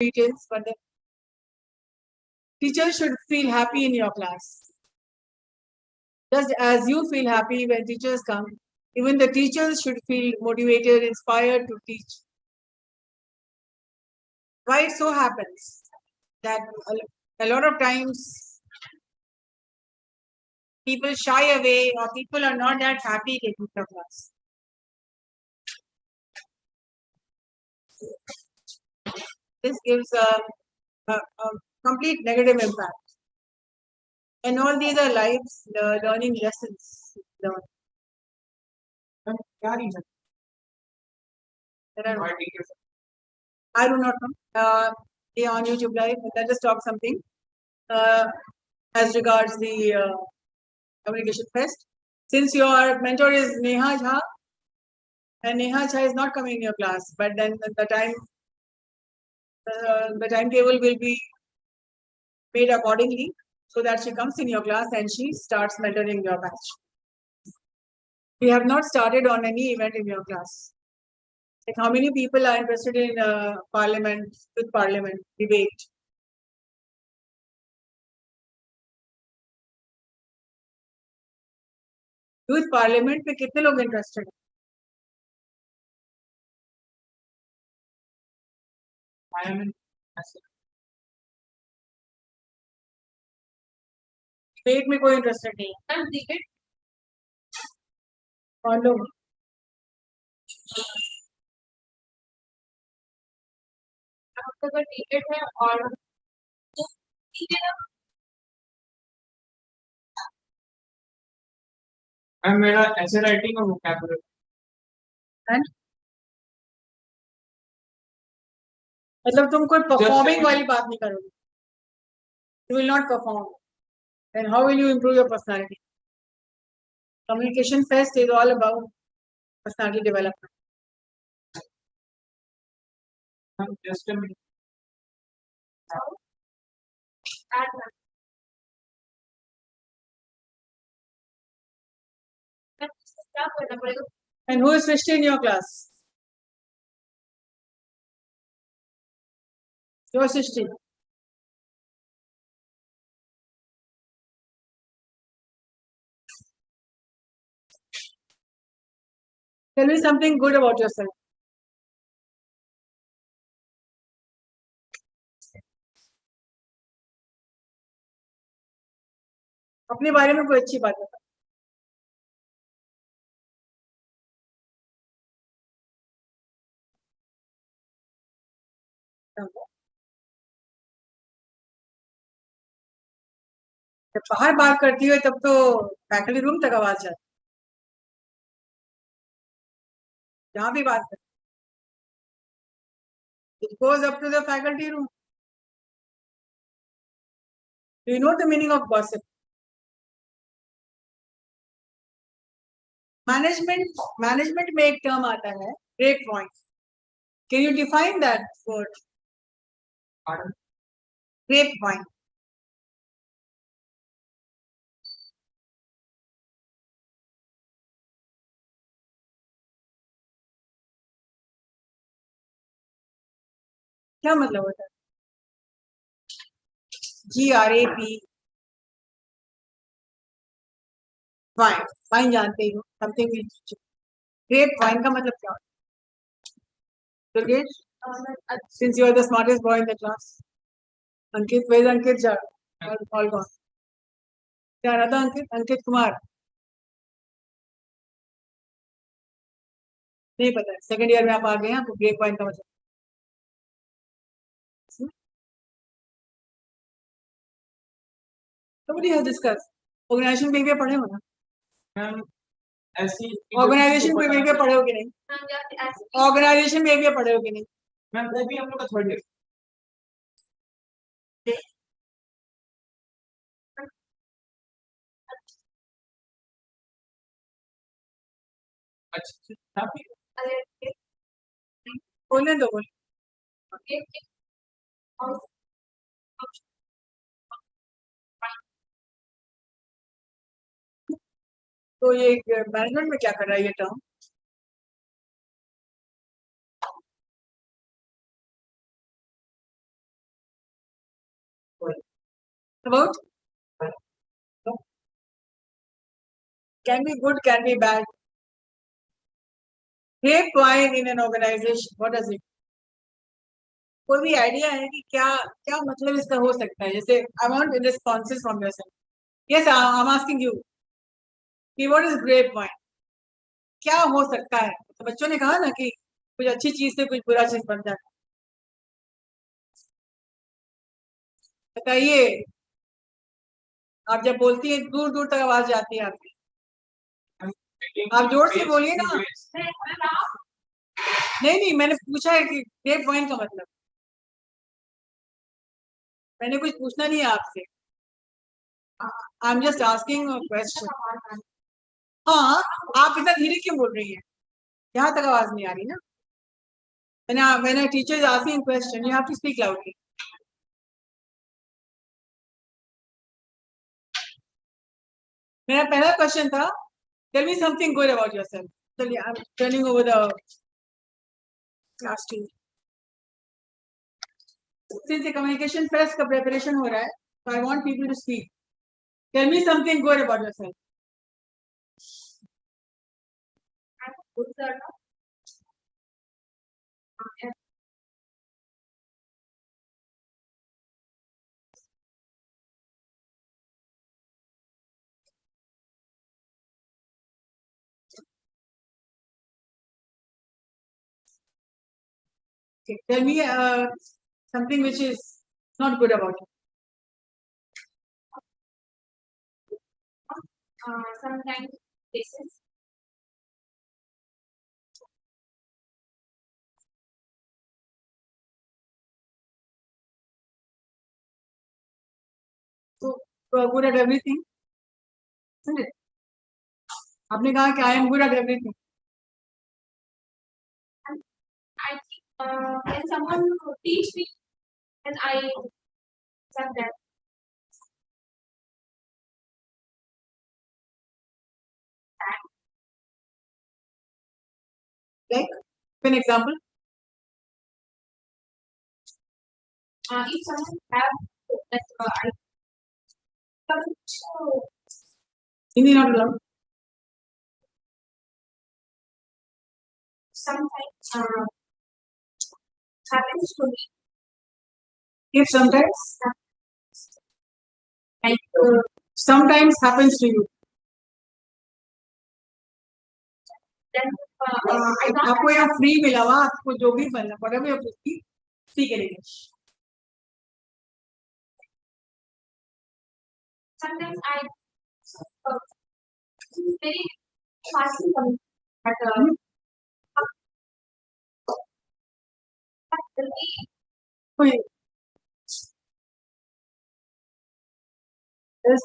details, but the teachers should feel happy in your class. Just as you feel happy when teachers come, even the teachers should feel motivated, inspired to teach. Why it so happens that a lot of times people shy away or people are not that happy taking the class. This gives a complete negative impact. And all these are lives, learning lessons. I do not know. They are on YouTube Live. Let us talk something as regards the Communication Fest. Since your mentor is Neha Jha, and Neha Jha is not coming in your class, but then the timetable will be made accordingly so that she comes in your class and she starts mentoring your batch. We have not started on any event in your class. Like how many people are interested in parliament, with parliament debate? Youth parliament में कितने लोग interested हैं? I am interested. Debate में कोई interested नहीं है. Debate. कौन लोग? अगर टिकट है और मेरा ऐसे राइटिंग और वोकैबुलरी मतलब तुम कोई परफॉर्मिंग वाली बात नहीं करोगे. You will not perform. Then how will you improve your personality? Communication Fest is all about personality development. Just a minute. And who is Srishti in your class? Your Srishti. Tell me something good about yourself. अपने बारे में कोई अच्छी बात बता. जब बाहर बात करती हो तब तो फैकल्टी रूम तक आवाज जाती. जहाँ भी बात करती. It goes up to the faculty room. Do you know the meaning of gossip? Management में एक term आता है break point. Can you define that word? Break point. क्या मतलब होता है? GRAP. Fine जानते हो. Something which break point का मतलब क्या होता है? Durgesh, since you are the smartest boy in the class. Ankit, where is Ankit? All gone. क्या रहा था Ankit? Ankit Kumar. नहीं पता है. सेकंड ईयर में आप आ गए हैं. आपको ब्रेक पॉइंट का मतलब. Nobody has discussed. Organization behavior पढ़े हो ना? ऐसी ऑर्गेनाइजेशन बिहेवियर पढ़े हो कि नहीं? ऑर्गेनाइजेशन बिहेवियर पढ़े हो कि नहीं? मैम वो भी हम लोग का थर्ड ईयर. अच्छा बोलने दो. बोले तो ये मैनेजमेंट में क्या कर रहा है ये term? About? Can be good, can be bad. Grapevine in an organization, what does it? कोई भी आइडिया है कि क्या क्या मतलब इसका हो सकता है? जैसे I want responses from yourself. Yes, I am asking you कि व्हाट इज ग्रेपवाइन? क्या हो सकता है? तो बच्चों ने कहा ना कि कुछ अच्छी चीज से कुछ बुरा चीज बन जाता है. बताइए. आप जब बोलती है दूर दूर तक आवाज जाती है आपकी. आप जोर से बोलिए ना. नहीं नहीं, मैंने पूछा है कि ग्रेपवाइन का मतलब. मैंने कुछ पूछना नहीं है आपसे. I am just asking a question. हाँ, आप इतना धीरे क्यों बोल रही हैं? यहाँ तक आवाज नहीं आ रही ना. When a teacher is asking a question, you have to speak loudly. मेरा पहला क्वेश्चन था, tell me something good about yourself. चलिए, I'm turning over the class to you. Since the communication fest का preparation हो रहा है, so I want people to speak. Tell me something good about yourself. Okay, tell me something which is not good about you. Sometimes cases. So, you are good at everything, isn't it? आपने कहा कि I am good at everything. I think when someone teach me, then I accept that. Like, an example. If someone have that I Hindi not allowed. sometimes happens to me. If sometimes, Like sometimes happens to you. then I don't आपको यहाँ free मिला हुआ, आपको जो भी बनना पड़ेगा मैं उसकी सीख लेंगे. sometimes I very fast but कोई yes.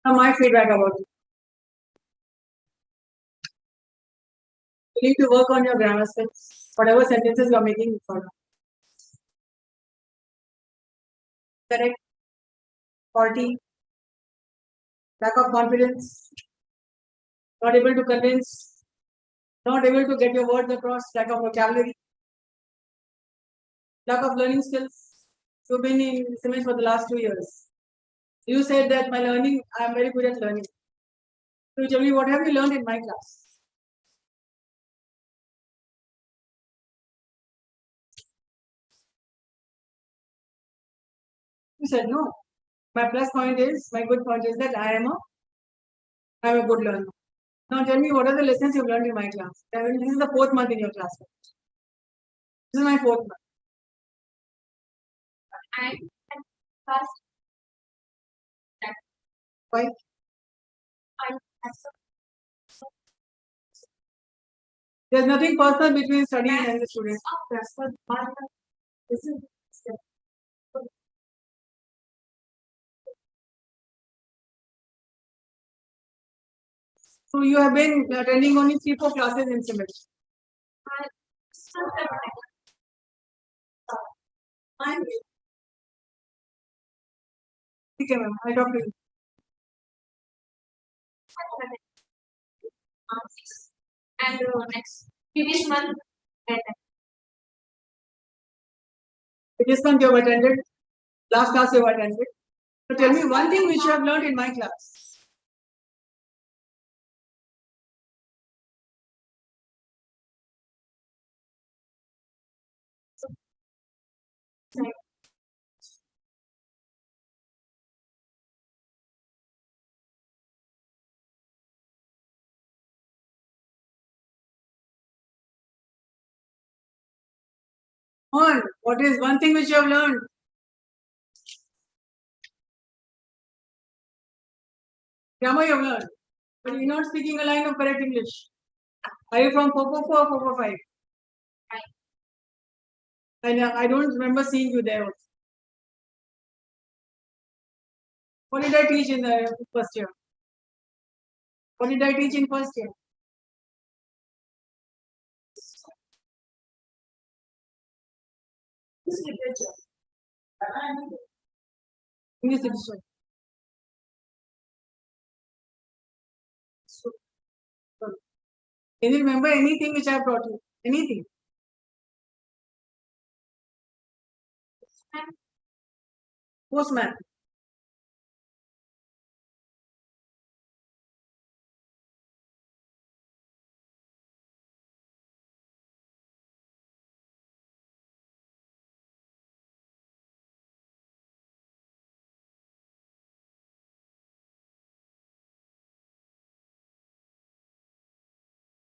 Now my feedback about it. You need to work on your grammar skills, whatever sentences you are making for correct, faulty, lack of confidence, not able to convince, not able to get your words across, lack of vocabulary, lack of learning skills. You've been in CIMAGE for the last 2 years. You said that my learning, I am very good at learning. So tell me, what have you learned in my class? You said no. My plus point is, my good point is that I am a good learner. Now tell me, what are the lessons you've learned in my class? This is the 4th month in your class. This is my 4th month. I fast Why? There's nothing personal between studies and the students. So you have been attending only 3-4 classes in CIMAGE. ठीक है ma'am, I talk to you. And next previous month and This month you have attended, last class you have attended. So tell me one thing which you have learned in my class. On, what is one thing which you have learned? Grammar you have learned, but you're not speaking a line of correct English. Are you from 444 or 445? I don't remember seeing you there also. What did I teach in the first year? What did I teach in first year? English literature. Can you remember anything which I have taught you? Anything? Postman.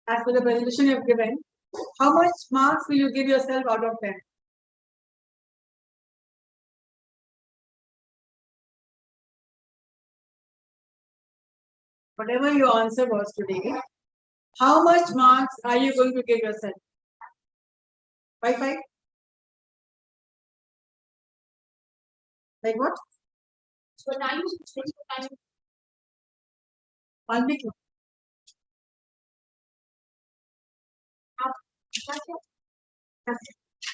As per the presentation you have given, how much marks will you give yourself out of 10? Whatever your answer was today, how much marks are you going to give yourself? 5? Like what? so now you take time. 1 week.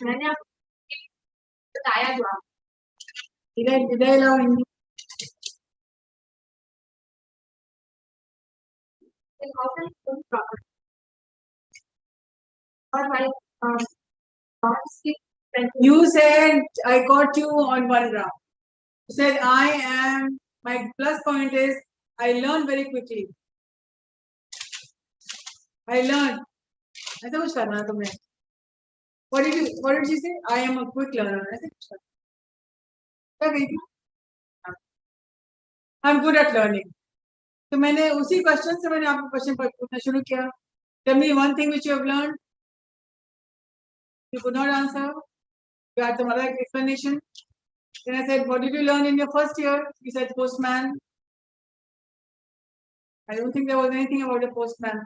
मैंने आपको बताया जो आप Did I allow Hindi? how can you proper or my You said I caught you on one graph. You said my plus point is I learn very quickly. I learn. ऐसा कुछ करना है तुमने. What did you say? I am a quick learner. ऐसा कुछ करना. क्या कही थी? I'm good at learning. तो मैंने उसी क्वेश्चन से मैंने आपको क्वेश्चन पूछना शुरू किया. Tell me one thing which you have learned. You could not answer. You had some other explanation. Then I said, what did you learn in your first year? You said postman. I don't think there was anything about a postman.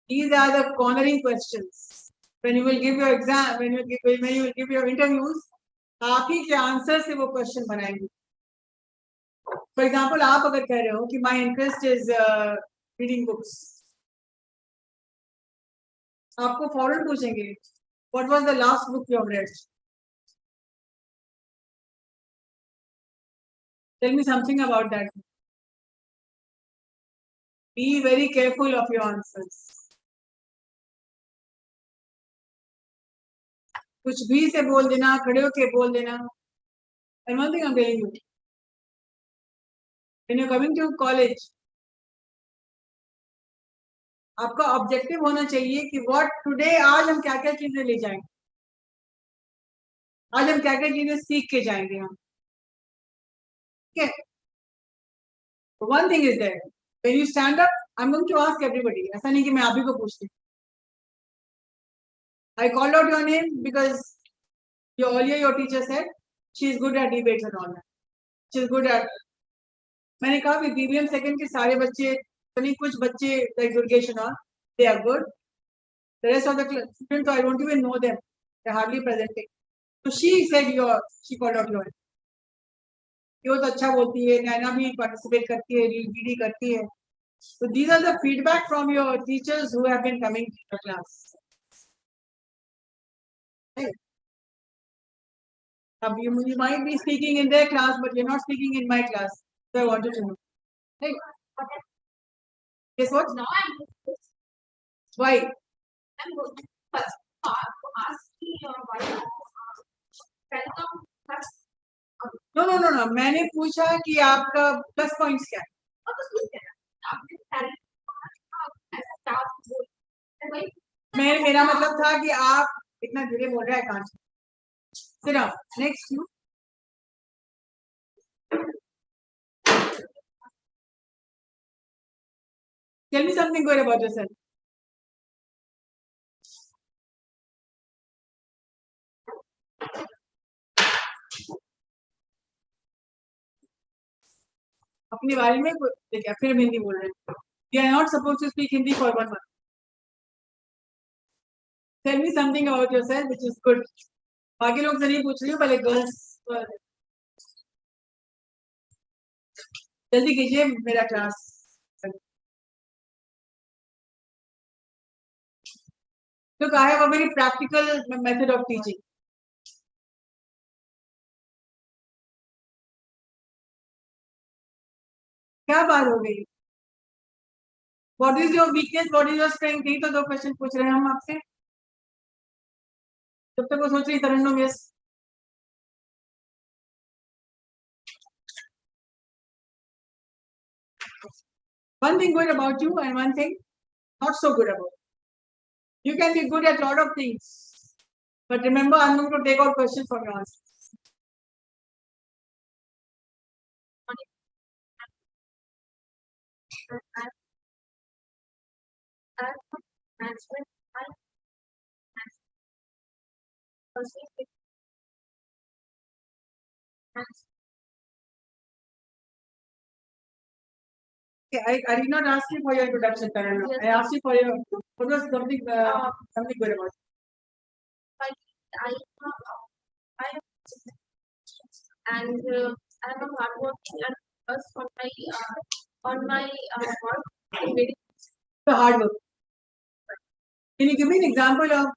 These are the cornering questions. When you will give your exam, when you will give your interviews, आप ही के answer से वो question बनाएंगे. For example, आप अगर कह रहे हो कि my interest is reading books, आपको फौरन पूछेंगे what was the last book you have read? Tell me something about that. Be very careful of your answers. कुछ भी से बोल देना, खड़े होके बोल देना. And one thing I'm telling you, when you're coming to college, आपका ऑब्जेक्टिव होना चाहिए कि what today आज हम क्या क्या चीजें ले जाएंगे, आज हम क्या क्या चीजें सीख के जाएंगे हम. Okay. So one thing is there. When you stand up, I'm going to ask everybody. ऐसा नहीं कि मैं आप ही को पूछती. I called out your name because earlier your teacher said she is good at debates and all that. She is good at. मैंने कहा कि BBM second के सारे बच्चे, नहीं कुछ बच्चे like Durgesh and all, they are good. The rest of the students, I don't even know them. They're hardly presenting. So she said she called out your name. ये तो अच्छा बोलती है, नैना भी पार्टिसिपेट करती है, रीडी करती है. So these are the feedback from your teachers who have been coming to your class. Right. You might be speaking in their class, but you're not speaking in my class. So I wanted to know. Right. Guess what? Now I'm good. Why? I'm good. First, ask me why welcome first. No. मैंने पूछा कि आपका plus points क्या है? मेरा मतलब था कि आप इतना धीरे बोल रहे हैं कांच। Sit down. Next you. Tell me something good about yourself. अपने बारे में देखिए फिर हिंदी बोल रहे हैं. You are not supposed to speak Hindi for 1 month. Tell me something about yourself which is good. बाकी लोग से नहीं पूछ रही हूँ, पहले गर्ल्स जल्दी कीजिए मेरा class. Look, I have a very practical method of teaching. क्या बात हो गई? What is your weakness? What is your strength? यही तो 2 क्वेश्चन पूछ रहे हैं हम आपसे. तब तक वो सोच रही तरन्नुम yes. One thing good about you and one thing not so good about you. You can be good at a lot of things, but remember, I'm going to take out questions from your answers. Okay, I did not ask you for your introduction, Tarana. Yes. I asked you for your what was something something good about And I'm a hardworking and first on my work. the hard work. Can you give me an example of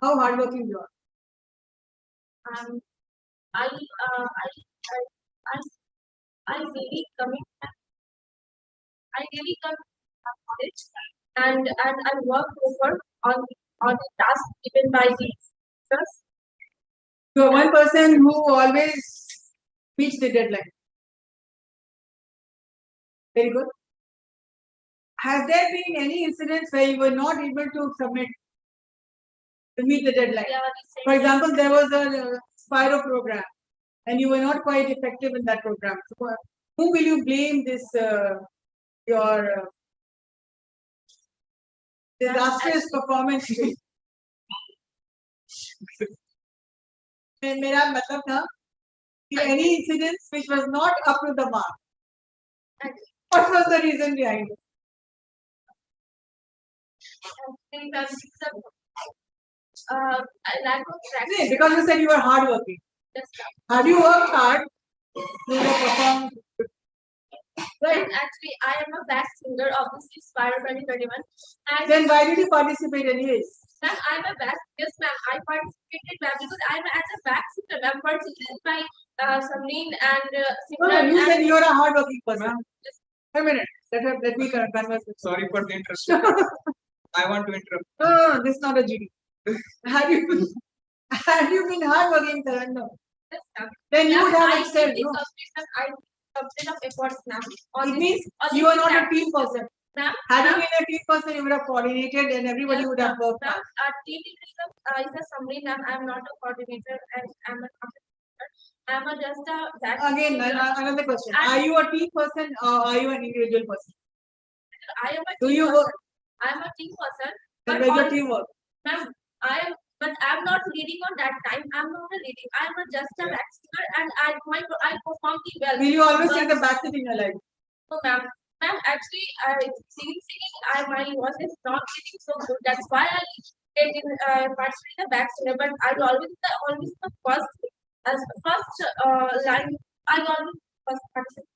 how hardworking you are? I really commit. I really come to college and I work over on the task given by the teachers. You are one person who always meets the deadline. Very good. Has there been any incidents where you were not able to submit to meet the deadline? Yeah, For example, there was a Spiro program and you were not quite effective in that program. So, who will you blame this your disastrous performance? मेरा मतलब था कि any incidents which was not up to the mark. What was the reason behind it? Lack of practice. Because you said you were hardworking. Have you worked hard? You have performed. Right. And actually, I am a back singer of the Spiro 2021. And Then why did you participate anyways? ma'am, I'm a back. Yes, ma'am. I participated ma'am because I'm as a back singer. I'm participating by Samreen and No, you said you are a hardworking person. A minute. Let me converse. Sorry for the interruption. I want to interrupt. No, this is not a GD. Have you been hardworking, Taran? No. Yes, ma'am. Then you would have I excelled. did No? I did of efforts now. It means you are not a team person. Had you been a team person, you would have coordinated and everybody Yes, would have worked. ma'am. Our team leader is a Samreen, ma'am. I'm not a coordinator and I'm a coordinator. I'm a just a that. Again, another question. Are you a team person or are you an individual person? I am a Do team you person. work? I'm a team person. Then But where's your all- teamwork? Ma'am, but I'm not leading on that time. I'm not a leading. I'm a just a back singer and I perform the well. Will you always But- take the back seat in your life? No, ma'am. Ma'am, actually, singing, my voice is not getting so good. That's why I get in participating the back singer. But I always the first as the first line. I always first participate.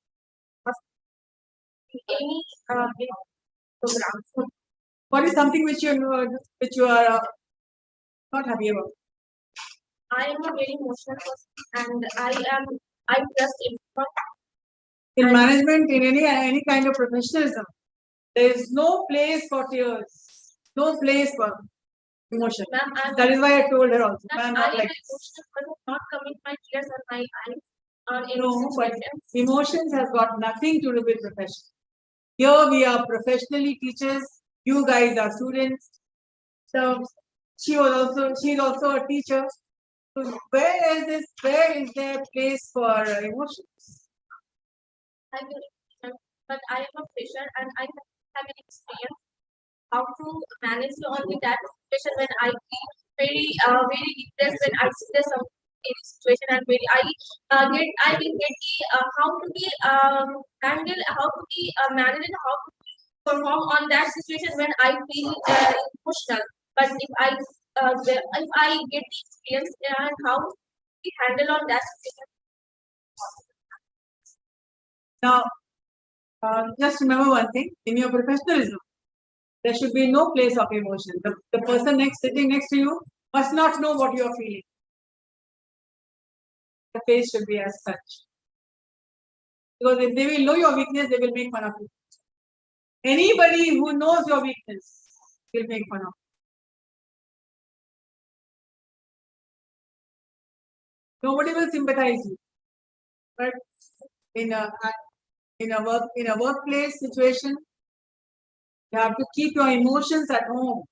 any program. What is something which you know, which you are not happy about? I am a very emotional person and I trust everyone. In management, in any kind of professionalism, there is no place for tears, no place for emotion. Ma'am, That is why I told her also. Ma'am, Ma'am, I not am like an emotional person, not coming my tears on my eyes or any no, but situations. emotions has got nothing to do with profession. Here we are professionally teachers. You guys are students. So she is also a teacher. So where is there place for emotions? I will, but I am a fresher and I have an experience how to manage only that situation when I feel very depressed when I see the some any situation and very I will get the how to be handle how to be manage and how to perform on that situation when I feel emotional. But if I get the experience and how to handle on that situation. Now, just remember one thing: in your professionalism, there should be no place of emotion. The person sitting next to you must not know what you are feeling. The face should be as such. Because if they will know your weakness, they will make fun of you. Anybody who knows your weakness will make fun of you. Nobody will sympathize you. But in a workplace situation, you have to keep your emotions at home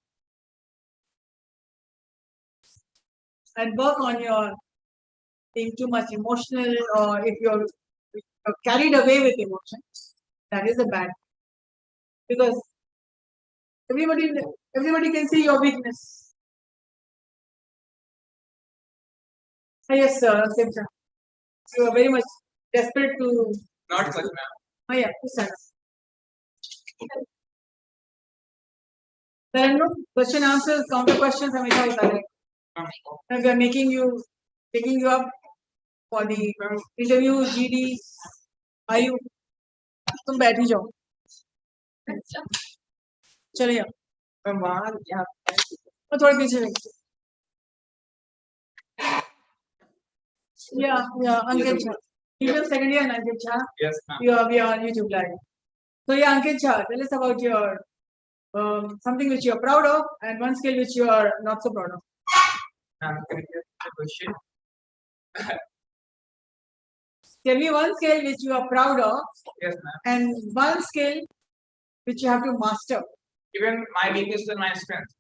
and work on your being too much emotional, or if you're carried away with emotions, that is a bad. Because everybody can see your weakness. Yes, sir. You are very much desperate to. Not such, ma'am. Oh, yeah, sir. There are no question answers, counter questions. हमेशा होता है. And we are taking you up for the interview, GD. Are you? तुम बैठ ही जाओ. चलिए. Ma'am, वहाँ यहाँ और थोड़े पीछे रहिए. Yeah, Ankit Jha. Even second year, Ankit Jha. Yes, ma'am. We are on YouTube live. So yeah, Ankit Jha, tell us about your something which you are proud of and one skill which you are not so proud of. Ma'am, can you repeat the question? Tell me one skill which you are proud of Yes, ma'am. and one skill which you have to master. Even my weakness and my strength.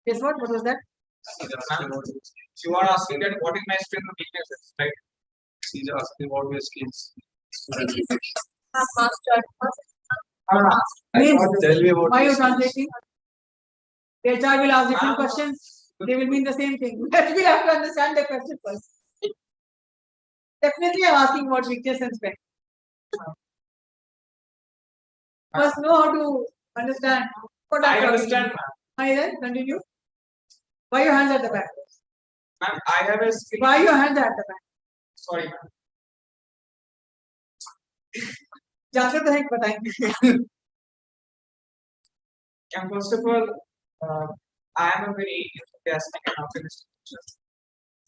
Guess what? What was that? Ma'am, you are asking that what is my strength and weaknesses, right? She's asking what your skills. Master. Means, Tell me about why you your skills. translating? The HR will ask different Ma'am. questions. They will mean the same thing. But we have to understand the question first. Definitely, I'm asking about weakness and strength. Must know how to understand what I I'm talking understand, about. ma'am. Hi then, continue. Why your hands at the back? Ma'am, I have a skill. Why your hands at the back? Sorry, ma'am. जाकर तो है बताएंगे. And first of all, I am a very enthusiastic and optimistic teacher.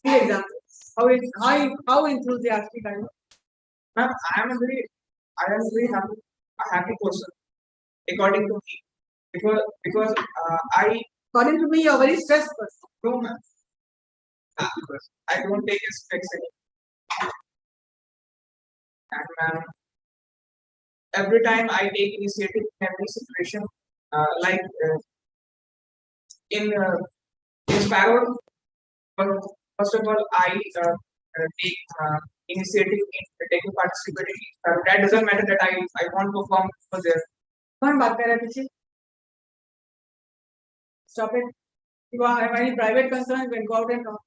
Few examples. How enthusiastic are you? Ma'am, I am a very happy person, according to me, because I According to me, you're a very stressed person. know, ma'am. I don't take it fixing. And ma'am, every time I take initiative in every situation, like in Sparrow, first of all, I take initiative in taking participation in Sparrow. That doesn't matter that I want to perform for there. कौन बात कर रहा है पीछे? Stop it. If you have any private concerns, then go out and talk.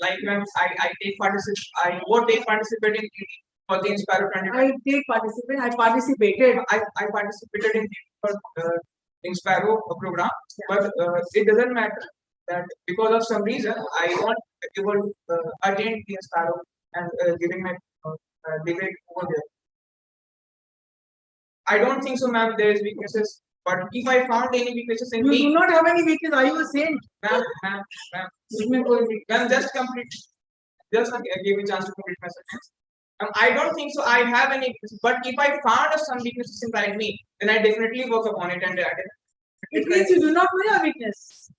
Like ma'am, I would take participating for the Inspire 20. I participated. I participated in the Inspire program, but it doesn't matter that because of some reason I won't able attend the Inspire and giving my debate over there. I don't think so, ma'am. There is weaknesses, but if I found any weaknesses in You me, do not have any weakness. Are you a saint? ma'am, इसमें कोई weakness just complete. Just give me a chance to complete my sentence. I don't think so. I have any weaknesses, but if I found some weaknesses inside me, then I definitely work upon it and It means you do not know your weakness.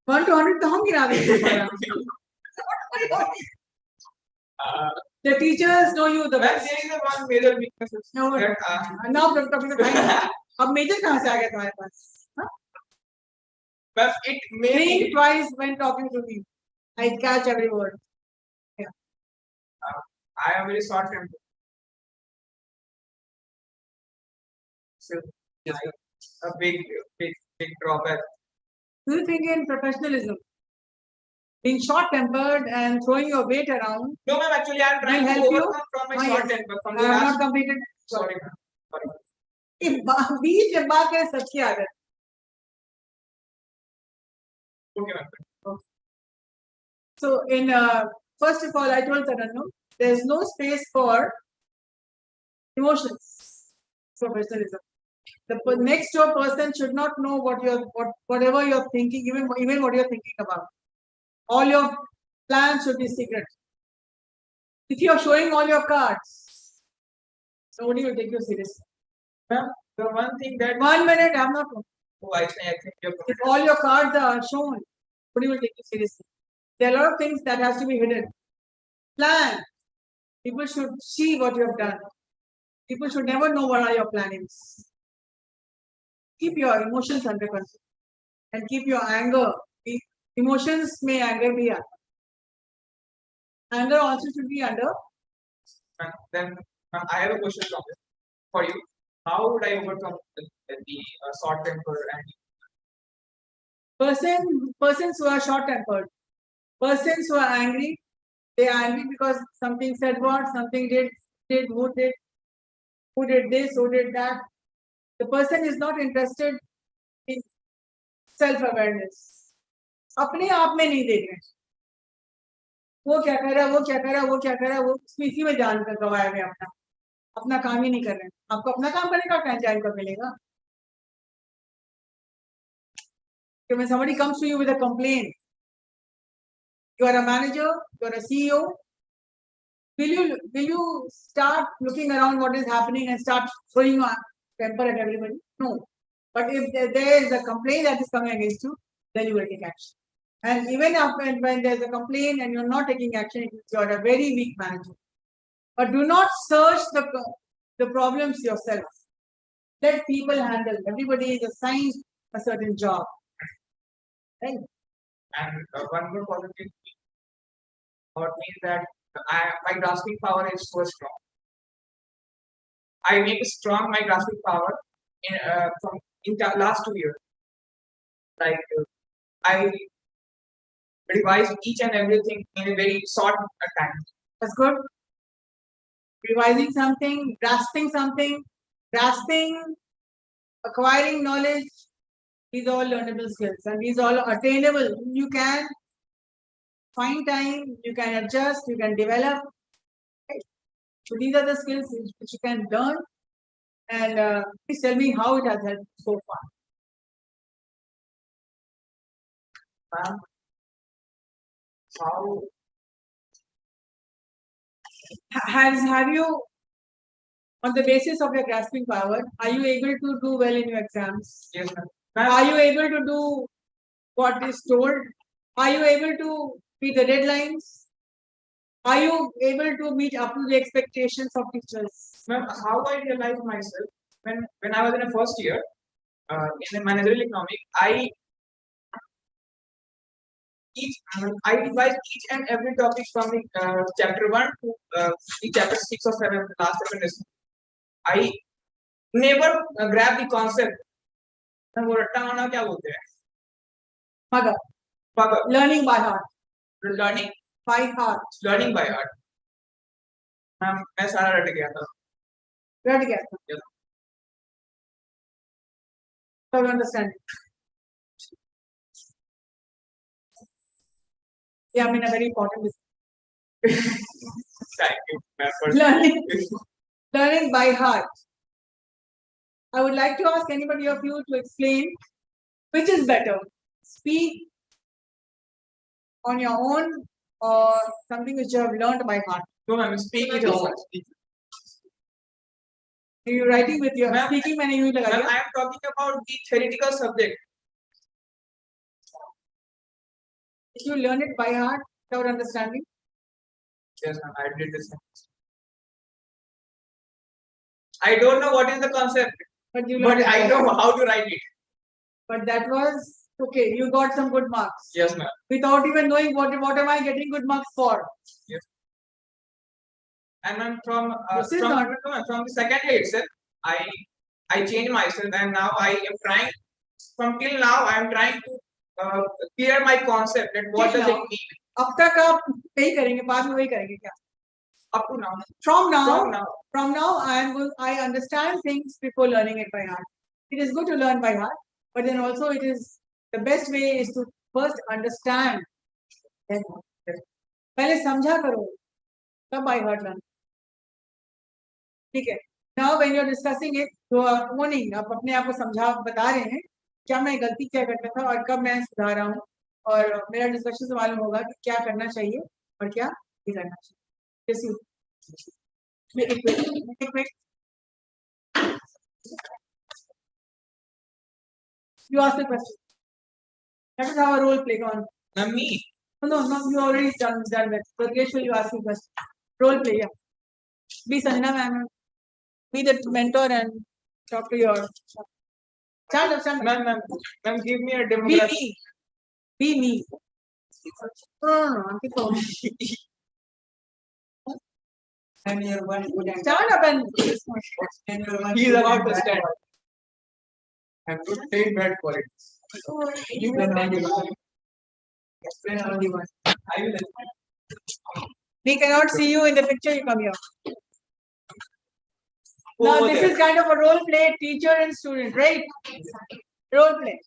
1 to 100 तो हम गिरा देंगे. The teachers know you the well, best. there is a one major weaknesses. No, That, now the topic is fine. अब major कहाँ से आ गया तुम्हारे पास? but it may Think be. twice when talking to me. I catch every word. I am very short tempered. So, yeah, a big drawback. Do you think in professionalism, being short-tempered and throwing your weight around, No, ma'am. Actually, I am trying Will to help you? overcome from my Ah, short yes. temper. From I the have last. not completed? Sorry, ma'am. Sorry. बीच में बात करें सबकी आदत. Okay, ma'am. So in first of all, I told Tarannu, there is no space for emotions. Professionalism. The next door person should not know whatever you're thinking, even what you're thinking about. All your plans should be secret. If you're showing all your cards, nobody will take you seriously. Ma'am, the one thing that 1 minute, I'm not. oh, I think you're If all your cards are shown, nobody will take you seriously. There are a lot of things that has to be hidden. Plan. People should see what you have done. People should never know what are your plannings. Keep your emotions under control and keep your anger. Emotions may anger be up. Anger also should be under. then I have a question for you. How would I overcome the short temper and Persons who are short-tempered, persons who are angry, they are angry because something said what, something did, who did this, who did that. The person is not interested in self-awareness. अपने आप में नहीं देख रहे. वो क्या कर रहा है, वो क्या कर रहा है, वो क्या कर रहा है, वो इसी में जान कर गवाया गया अपना काम ही नहीं कर रहे. आपको अपना काम करने का टाइम कब मिलेगा? When somebody comes to you with a complaint, you are a manager, you are a CEO. Will you start looking around what is happening and start throwing your temper at everybody? No. But if there is a complaint that is coming against you, then you will take action. And even when there is a complaint and you are not taking action, you are a very weak manager. But do not search the problems yourself. Let people handle. Everybody is assigned a certain job. Right? And one more positive thought means that my grasping power is so strong. I make strong my grasping power in the last 2 years. Like I revise each and everything in a very short time. That's good. Revising something, grasping, acquiring knowledge, these are all learnable skills and these are all attainable. You can find time, you can adjust, you can develop. Right? So these are the skills which you can learn. And please tell me how it has helped so far. How Have you, on the basis of your grasping power, are you able to do well in your exams? yes, ma'am. Are you able to do what is told? Are you able to meet the deadlines? Are you able to meet up to the expectations of teachers? Ma'am, how I realized myself when I was in a first year in a managerial economic, I revised each and every topic from the chapter 1 to the chapter 6 or 7, the last 7 lessons. I never grab the concept. वो रट्टा मारना क्या बोलते हैं? Mother. Learning by heart. Learning By heart. Learning by heart. Ma'am मैं सारा रट गया था. Rट गया था. Yes. So you understand. Yeah, I mean a very important. Thank you, ma'am, for- Learning by heart. I would like to ask anybody of you to explain which is better, speak on your own or something which you have learned by heart. No, ma'am, speak it over. Are you writing with your Ma'am, speaking when you Ma'am, I am talking about the theoretical subject. if you learn it by heart without understanding? Yes, ma'am, I did this. I don't know what is the concept, But you but learned it I by know heart. how to write it. But that was okay. You got some good marks Yes, ma'am. without even knowing what am I getting good marks for. And then from This is not- from the second day itself, I changed myself, and now I am trying. From till now, I am trying to clear my concept that what ठीक does now. it mean अब तक आप वही करेंगे बाद में वही करेंगे क्या? up to now. From now, From now, I understand things before learning it by heart. It is good to learn by heart, but then also it is the best way is to first understand. Then पहले समझा करो तब by heart learn. ठीक है. Now when you are discussing it, you are owning. आप अपने आप को समझा बता रहे हैं क्या मैं गलती क्या करता था और कब मैं सुधार रहा हूँ और मेरा डिस्कशन से मालूम होगा कि क्या करना चाहिए और क्या नहीं करना चाहिए. जैसे make it quick. Make it quick. You ask the question. That is how a role play on. now me. No, you already done that. But Rachel, you ask the question. Role play, yeah. Be Sanjana ma'am. Be the mentor and talk to your. Stand up, stand up. Ma'am, give me a Be demographic. me. Be me. No, keep going. Stand up and. He is about to stand. And to take bad qualities. You Explain will only one. I will explain. We cannot see you in the picture. You come here. Now Over this there. is kind of a role play, teacher and student, right? Role play.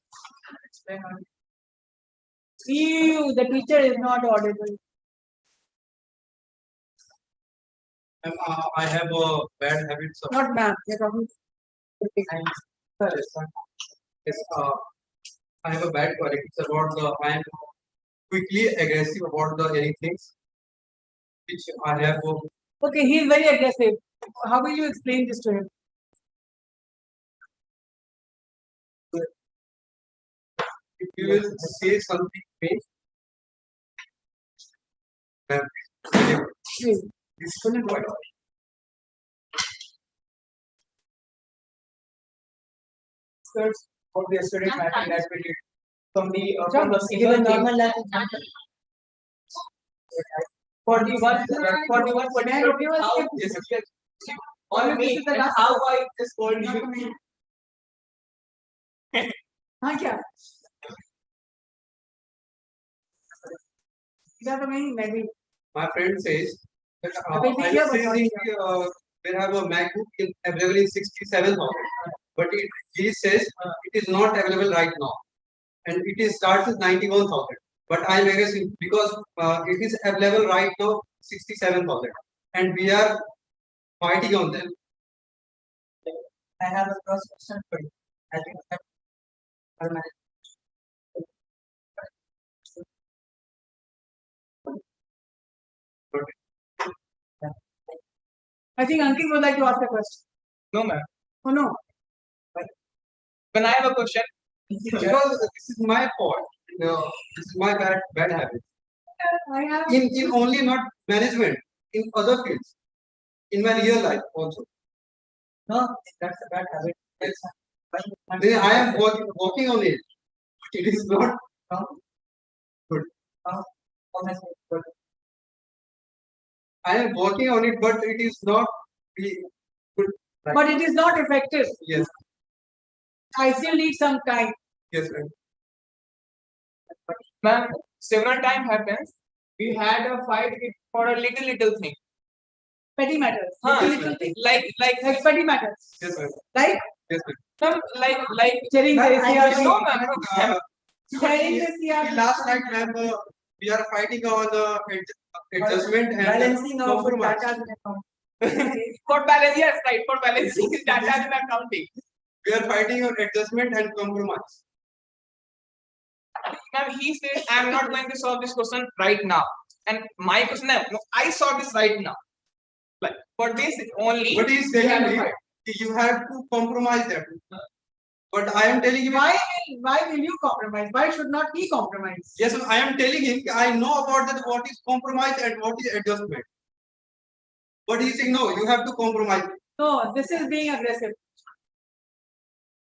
You, the teacher is not audible. I have a bad habit. Not ma'am. You're talking. Yes, I have a bad quality. It's about the I am quickly aggressive about the any things which I have. Okay, he is very aggressive. How will you explain this to him? If you will say something to me, then this couldn't work. Search for the student mapping that we did from the Give a single normal thing. level. For the one particular give us how a- this is on This me is the and last how one. I just told you. हाँ क्या? क्या तो मैं भी. My friend says that अबे I क्या was बताओ saying क्या? they have a MacBook available in 67,000, but he says it is not available right now, and it is starts with 91,000. But I am aggressive because it is available right now 67,000, and we are fighting on them. I have a cross question for you. I think that I think Ankit would like to ask a question. no ma'am. Oh no. When I have a question, Because this is my fault. This is my bad habit. I have. In only not management, in other fields, in my real life also. no, that's a bad habit. Then I am working on it. It is not good. I am working on it, but it is not good. But it is not effective. Yes, I still need some time. yes, ma'am. Ma'am, several times happens. We had a fight for a little thing. Petty matters. Huh, Little thing. like Like petty matters. Yes, ma'am. Like Yes, ma'am. some like sharing the I CRC. know, ma'am. Sharing the CRC. Last night, ma'am, we are fighting on adjustment and Balancing of compromise. data and account. For balance, yes, right. For balancing data and accounting. We are fighting on adjustment and compromise. Ma'am, he said, I am not going to solve this question right now. And my question is, no, I solve this right now. Like for this only. What he is we telling have me, to fight. you have to compromise that. But I am telling him, Why will you compromise? Why should not he compromise? yes, I am telling him, I know about that what is compromise and what is adjustment. But he is saying, no, you have to compromise. No, this is being aggressive.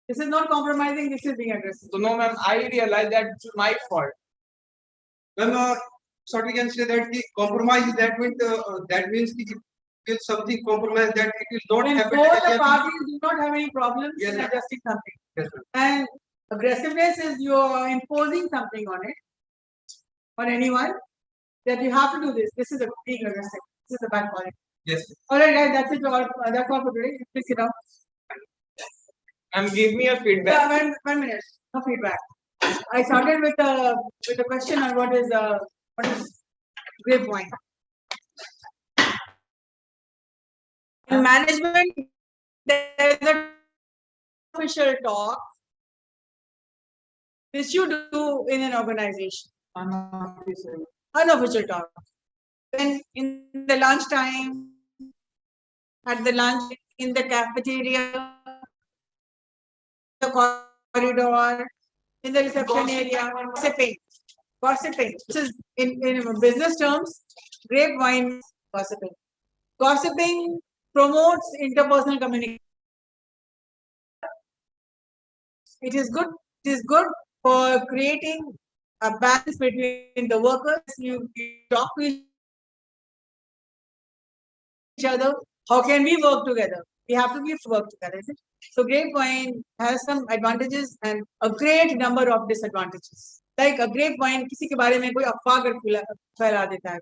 This is not compromising, this is being aggressive. So no, ma'am, I realize that it's my fault. Then, so we can say that the compromise that means the if something compromise that it will not When happen. both the parties do not have any problems Yes, in sir. adjusting something. Yes, sir. And aggressiveness is you are imposing something on it, on anyone, that you have to do this. This is a being aggressive. This is a bad point. Yes, sir. All right, guys, that's it. That's all for today. Please sit down. And give me a feedback. Yeah, 1 minute. No feedback. I started with a question on what is grape wine. In management, there is a official talk which you do in an organization. Unofficial talk. Then in the lunch time, at the lunch, in the cafeteria, the corridor, in the reception area, gossiping. Gossiping. This is in business terms, grapevine gossiping. Gossiping promotes interpersonal communication. It is good. It is good for creating a balance between the workers. You talk to each other. How can we work together? We have to work together, isn't it? So grapevine has some advantages and a great number of disadvantages. Like a grapevine, किसी के बारे में कोई अफवाह अगर फैला देता है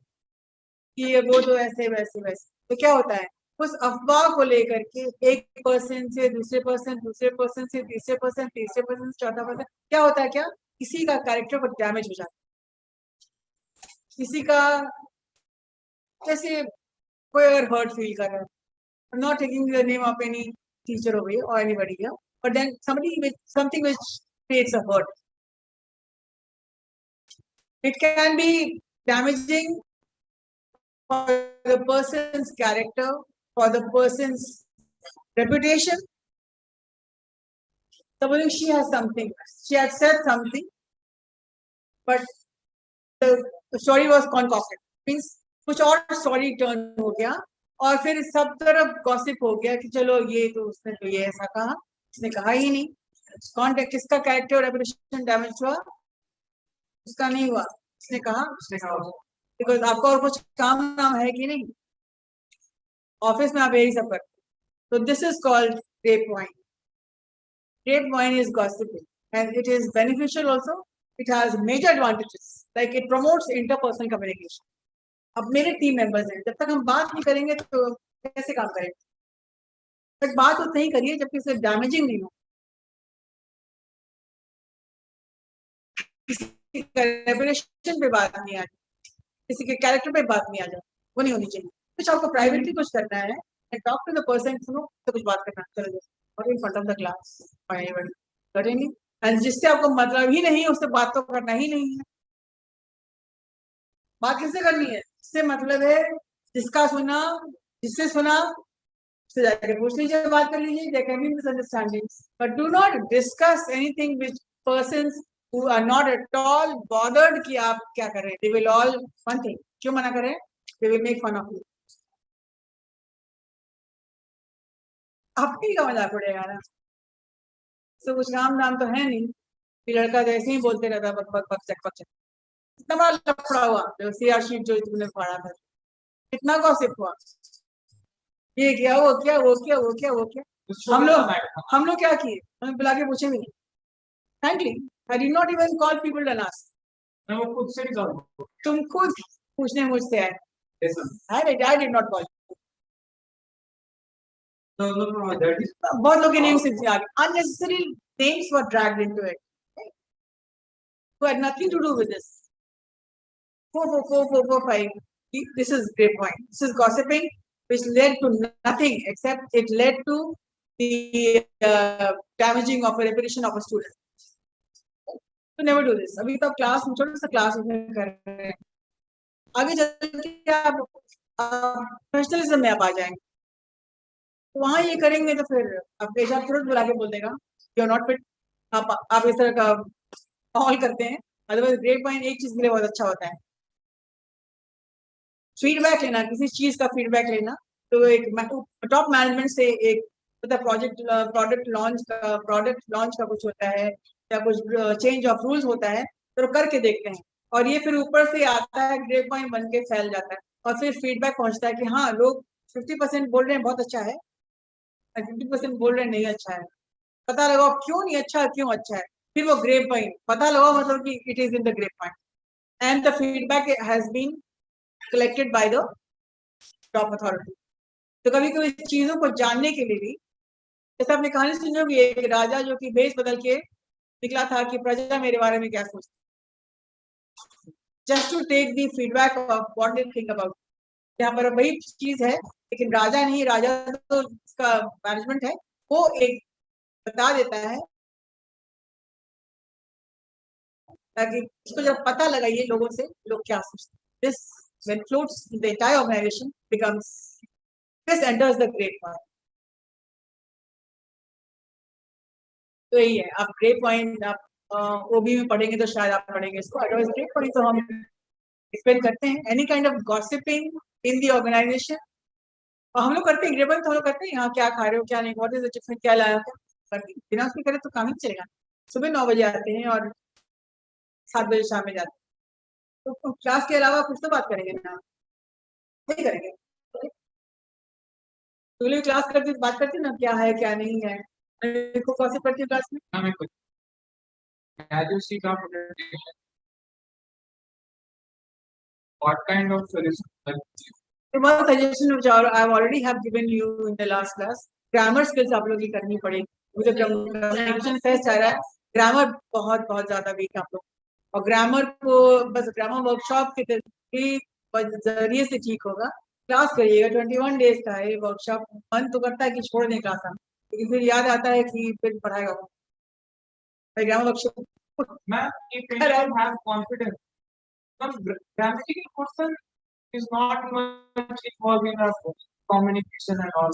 कि ये वो तो ऐसे वैसे वैसे, तो क्या होता है? उस अफवाह को लेकर के एक पर्सन से दूसरे पर्सन से तीसरे पर्सन से चौथा पर्सन, क्या होता है? क्या किसी का कैरेक्टर पर डैमेज हो जाता है, किसी का जैसे कोई अगर हर्ट फील कर रहा है. I'm not taking the name of any teacher away or anybody here, but then somebody with something which creates a hurt. It can be damaging for the person's character, for the person's reputation. Supposing she has something, she had said something, but the story was concocted. Means कुछ और story turn हो गया और फिर सब तरफ gossip हो गया कि चलो ये तो उसने तो ये ऐसा कहा, उसने कहा ही नहीं. Contact किसका character reputation damage हुआ, उसका नहीं हुआ, उसने कहा because आपका और कुछ काम नाम है कि नहीं, ऑफिस में आप यही सब करते. So this is called grapevine. Grapevine is gossiping and it is beneficial also. It has major advantages like it promotes interpersonal communication. अब मेरे टीम मेंबर्स हैं, जब तक हम बात नहीं करेंगे तो कैसे काम करेंगे? बट बात उतना ही करिए जबकि इससे डैमेजिंग नहीं हो, किसी का रेपुटेशन पे बात नहीं आ जाए, किसी के कैरेक्टर पे बात नहीं आ जाए, वो नहीं होनी चाहिए. कुछ आपको प्राइवेटली कुछ करना है and talk to the person, सुनो तो कुछ बात करना चलो और in front of the class or anybody करेंगे, and जिससे आपको मतलब ही नहीं उससे बात तो करना ही नहीं है. बात किससे करनी है? इससे मतलब है जिसका सुना, जिससे सुना उससे जाकर पूछ लीजिए, बात कर लीजिए. There can be misunderstandings, but do not discuss anything with persons who are not at all bothered कि आप क्या कर रहे हैं. They will all one thing, क्यों मना करें? They will make fun of you. आपकी का मजाक उड़ेगा ना. तो कुछ काम नाम तो है नहीं कि लड़का तो ऐसे ही बोलते रहता बक बक बक चक बक चक. इतना बड़ा लफड़ा हुआ जो सीआर शीट जो तुमने पढ़ा था, कितना गॉसिप हुआ, ये क्या वो क्या वो क्या वो क्या वो क्या. हम लोग क्या किए? हमें बुला के पूछे भी नहीं. Frankly, I did not even call people and ask. मैं वो खुद से निकालूं. तुम खुद पूछने मुझसे आए. I did not call. No, that is बहुत लोग के names से आ गए. Unnecessary names were dragged into it, who had nothing to do with this. 4, 4, 4, 4, 4, 5. This is grade point. This is gossiping, which led to nothing except it led to the damaging of a reputation of a student. So never do this. अभी तो class में छोटा सा class में कर रहे हैं. आगे चल के आप प्रोफेशनलिज्म में आप आ जाएंगे. तो वहाँ ये करेंगे तो फिर आप एचआर तुरंत बुला के बोल देगा यू आर नॉट फिट. आप इस तरह का माहौल करते हैं. अदरवाइज ग्रेड पॉइंट एक चीज के लिए बहुत अच्छा होता है. फीडबैक लेना, किसी चीज का फीडबैक लेना. तो एक टॉप मैनेजमेंट से एक मतलब प्रोडक्ट लॉन्च का कुछ होता है या कुछ चेंज ऑफ रूल्स होता है तो करके देखते हैं. और ये फिर ऊपर से आता है, ग्रेड पॉइंट बन के फैल जाता है और फिर फीडबैक पहुंचता है कि हाँ लोग 50% बोल रहे हैं बहुत अच्छा है, 50% बोल रहे हैं नहीं अच्छा है. पता लगाओ क्यों नहीं अच्छा, क्यों अच्छा है. फिर वो ग्रेड पॉइंट पता लगाओ, मतलब कि it is in the grade point and the feedback has been collected by the top authority. तो कभी कभी चीजों को जानने के लिए भी, जैसे आपने कहानी सुनी होगी एक राजा जो कि भेष बदल के निकला था कि प्रजा मेरे बारे में क्या सोचती. Just to take the feedback of what they think about. यहाँ पर वही चीज है लेकिन राजा नहीं, राजा तो इसका मैनेजमेंट है, वो एक बता देता है ताकि इसको जब पता लगाइए लोगों से लोग क्या सोचते हैं. This when floats the entire organization becomes, this enters the grade point. तो यही है. आप ग्रेड पॉइंट आप ओबी में पढ़ेंगे तो शायद आप पढ़ेंगे इसको. अदरवाइज ग्रेड पॉइंट तो हम एक्सप्लेन करते हैं. Any kind of gossiping in the organization और हम लोग करते हैं. ग्रेड पॉइंट तो हम लोग करते हैं. यहाँ क्या खा रहे हो क्या नहीं, व्हाट इज द टिफिन, क्या लाया हो, करते हैं. बिना उसके करे तो काम ही चलेगा. सुबह 9 बजे आते हैं और 7 बजे शाम में जाते हैं. तो क्लास के अलावा कुछ तो बात करेंगे ना, नहीं करेंगे. तो क्लास करते बात करते ना क्या है क्या नहीं है. को कौन से पढ़ती क्लास में हमें कुछ agency का presentation, what kind of solution. So one suggestion which I have already have given you in the last class, grammar skills आप लोग की करनी पड़ेगी. मुझे communication फेस्ट आ रहा है, ग्रामर बहुत बहुत ज्यादा वीक आप लोग. और ग्रामर को बस ग्रामर वर्कशॉप के जरिए से ठीक होगा. क्लास करिएगा, 21 डेज का है वर्कशॉप. मन तो करता है कि छोड़ दें क्लास हम, लेकिन फिर याद आता है कि फिर पढ़ाएगा grammar workshop. Ma'am, if anyone have confidence, some grammatical person is not much involved in our communication and all.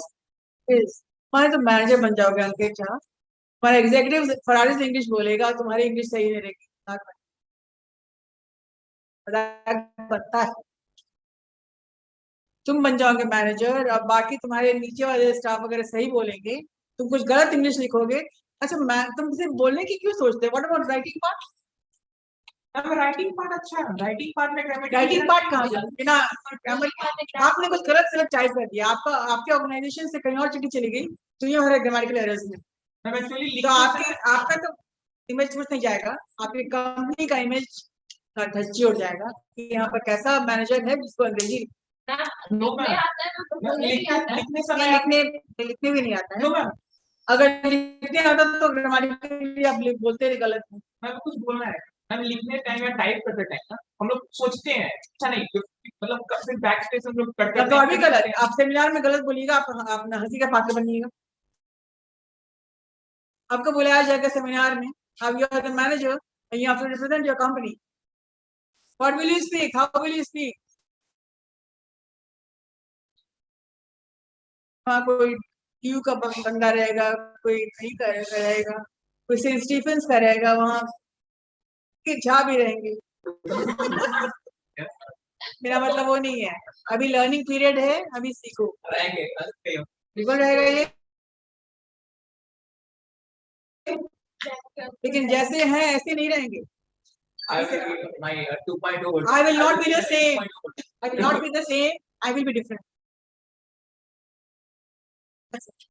हमारे तो मैनेजर बन जाओगे अंकित झा. हमारा एग्जीक्यूटिव फरारी से इंग्लिश बोलेगा, तुम्हारी इंग्लिश सही नहीं रहेगी. बनता है तुम बन जाओगे मैनेजर. अब बाकी तुम्हारे नीचे वाले स्टाफ वगैरह सही बोलेंगे, तुम कुछ गलत इंग्लिश लिखोगे. अच्छा तुम सिर्फ बोलने की क्यों सोचते हो? What about writing part? Writing part अच्छा है. राइटिंग पार्ट में राइटिंग पार्ट कहाँ से? बिना आपने कुछ गलत सेलेक्ट चॉइस कर दिया. आपका आपके ऑर्गेनाइजेशन से कहीं और चिट्ठी चली गई तो ये हो रहा है ग्रामेटिकल एरर्स में. तो आपका तो इमेज कुछ नहीं जाएगा, आपकी कंपनी का इमेज धज्जी उड़ जाएगा कि यहाँ पर कैसा मैनेजर है जिसको अंग्रेजी लिखने भी नहीं आता है. अगर लिखने आता तो ग्रामेटिकली आप बोलते गलत है. मैं कुछ बोलना है. हम लिखने टाइम या टाइप करते टाइम ना हम लोग सोचते हैं अच्छा नहीं, मतलब फिर बैक स्पेस हम लोग कट करते हैं. तो अभी गलत, आप सेमिनार में गलत बोलिएगा, आप हंसी का पात्र बनिएगा. आपको बुलाया जाएगा सेमिनार में, आप you are the manager and you have to represent your company. What will you speak? How will you speak? वहाँ कोई क्यू का बंदा रहेगा, कोई नहीं का रहेगा, कोई सेंट स्टीफेंस का रहेगा, वहाँ के झा भी रहेंगे. मेरा मतलब वो नहीं है. अभी लर्निंग पीरियड है, अभी सीखो. बिल्कुल रहेगा ये, लेकिन जैसे हैं ऐसे नहीं रहेंगे. I will I will not be the same. I will not be the same. I will be different. That's it.